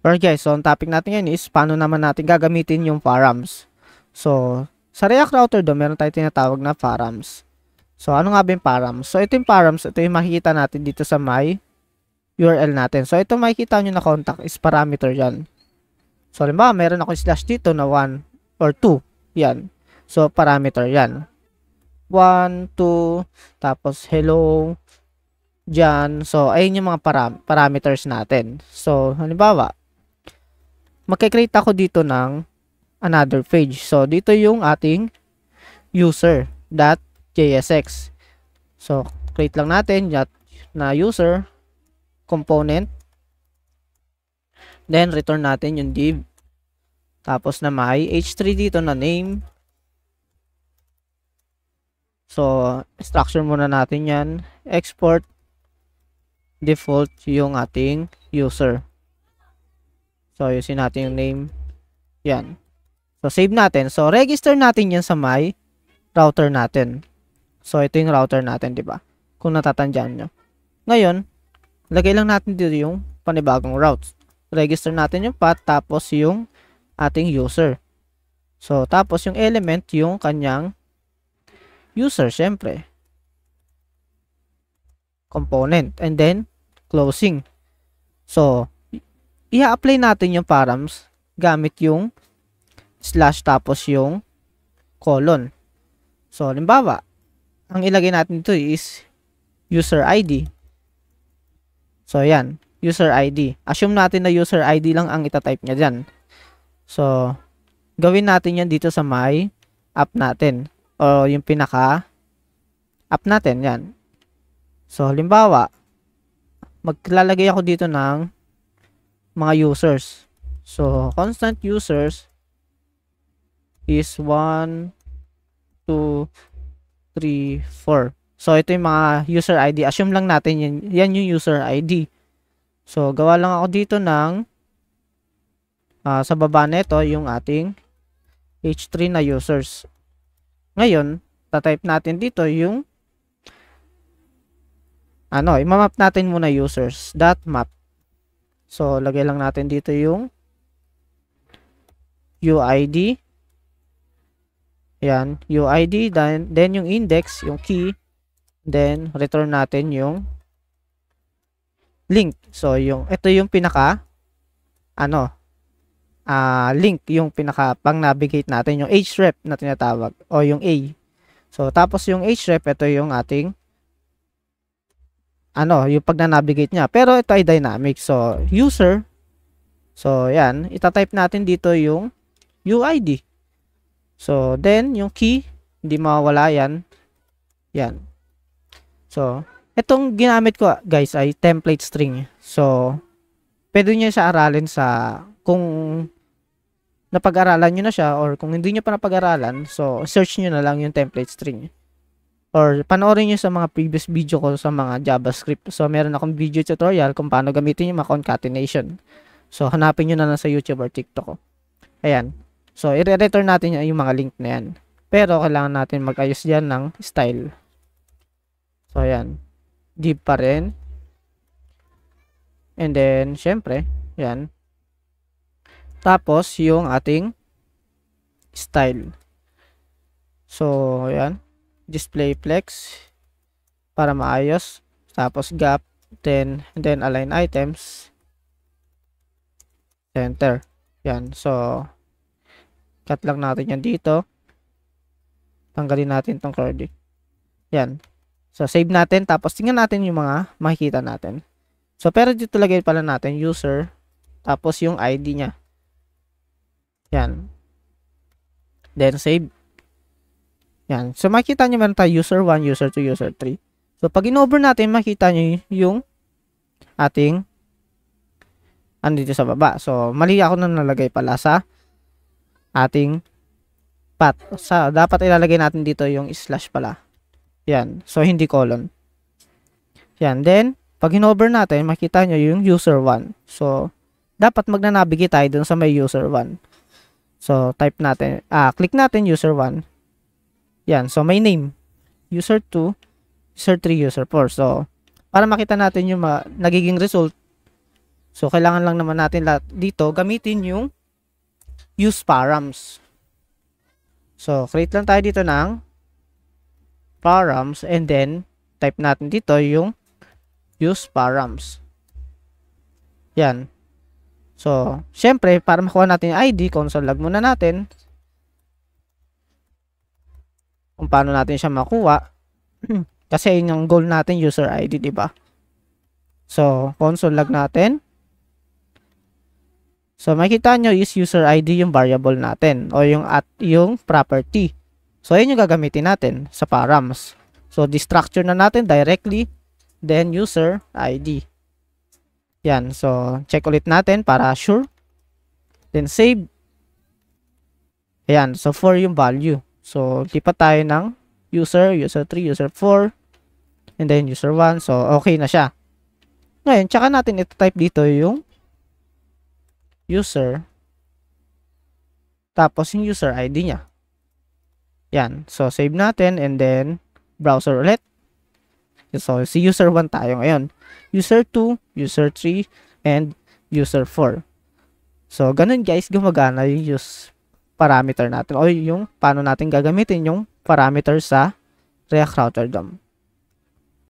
Or guys, so ang topic natin ngayon is paano naman natin gagamitin yung params. So, sa React Router do, meron tayong tinatawag na params. So, ano nga ba yung params? So, ito yung params, ito yung makikita natin dito sa my URL natin. So, ito makikita nyo na contact is parameter yan. So, halimbawa, meron ako slash dito na 1 or 2. Yan. So, parameter yan. 1, 2, tapos hello, dyan. So, ayun yung mga parameters natin. So, halimbawa, magkikreate ako dito ng another page. So, dito yung ating user.jsx. So, create lang natin na user component. Then, return natin yung div. Tapos na may h3 dito na name. So, structure muna natin yan. Export default yung ating user. So, yusin natin yung name. Yan. So, save natin. So, register natin yan sa my router natin. So, ito yung router natin, di ba? Kung natatandaan nyo. Ngayon, lagay lang natin dito yung panibagong routes. Register natin yung path, tapos yung ating user. So, tapos yung element, yung kanyang user, syempre. Component. And then, closing. So, i-apply natin yung params gamit yung slash tapos yung colon. So, halimbawa, ang ilagay natin dito is user ID. So, yan. User ID. Assume natin na user ID lang ang itatype niya dyan. So, gawin natin yan dito sa my app natin. O yung pinaka-app natin. Yan. So, halimbawa, maglalagay ako dito ng mga users. So, constant users is 1, 2, 3, 4. So, ito yung mga user ID. Assume lang natin yan yung user ID. So, gawa lang ako dito ng sa baba nito yung ating h3 na users. Ngayon, tatype natin dito yung imamap natin muna users.map. So, lagay lang natin dito yung UID. Yan, UID, then yung index, yung key, then return natin yung link. So, ito yung pinaka link, yung pinaka pang-navigate natin, yung href na tinatawag, o yung A. So, tapos yung href, ito yung ating yung pag-navigate niya. Pero ito ay dynamic. So, user. So, yan. Itatype natin dito yung UID. So, then, yung key, hindi mawawala yan. Yan. So, itong ginamit ko, guys, ay template string. So, pwede nyo siya aralin kung napag-aralan nyo na siya, or kung hindi nyo pa napag-aralan, so, search nyo na lang yung template string. Or panoorin nyo sa mga previous video ko sa mga JavaScript. So, meron akong video tutorial kung paano gamitin yung mga concatenation. So, hanapin nyo na lang sa YouTube or TikTok ko. Ayan. So, i-return natin yung mga link na yan. Pero, kailangan natin mag-ayos dyan ng style. So, ayan. Div pa rin. And then, syempre, yan. Tapos, yung ating style. So, ayan. Display flex para maayos, tapos gap, then align items, center. Yan. So, cut lang natin yan dito. Tanggalin natin tong curly. Yan. So, save natin, tapos tingnan natin yung mga makikita natin. So, pero dito lagay pala natin user, tapos yung ID niya. Yan. Then, save. Yan. So, makikita nyo meron tayo user 1, user 2, user 3. So, pag in-over natin, makikita nyo yung ating dito sa baba. So, mali ako na nalagay pala sa ating path. Dapat ilalagay natin dito yung slash pala. Yan. So, hindi colon. Yan. Then, pag in-over natin, makikita nyo yung user 1. So, dapat magna-navigate tayo dun sa may user 1. So, type natin, click natin user 1. Yan. So, may name. User 2, user 3, user 4. So, para makita natin yung nagiging result So, kailangan lang naman natin dito gamitin yung use params. So, create lang tayo dito ng params and then type natin dito yung use params. Yan. So, syempre, para makuha natin yung ID, console log muna natin kung paano natin siya makuha. Kasi yun yung goal natin, user ID, di ba? So, console log natin. So, makikita nyo is user ID yung variable natin o yung property. So, yun yung gagamitin natin sa params. So, destructure na natin directly, then user ID. Yan. So, check ulit natin para sure. Then, save. Ayan. So, 4 yung value. So, lipat tayo ng user 3, user 4, and then user 1. So, okay na siya. Ngayon, tsaka natin ito-type dito yung user, tapos yung user ID niya. Yan. So, save natin and then browser ulit. So, si user 1 tayo ngayon. User 2, user 3, and user 4. So, ganun guys, gumagana yung use parameter natin o yung paano natin gagamitin yung parameter sa React Router DOM.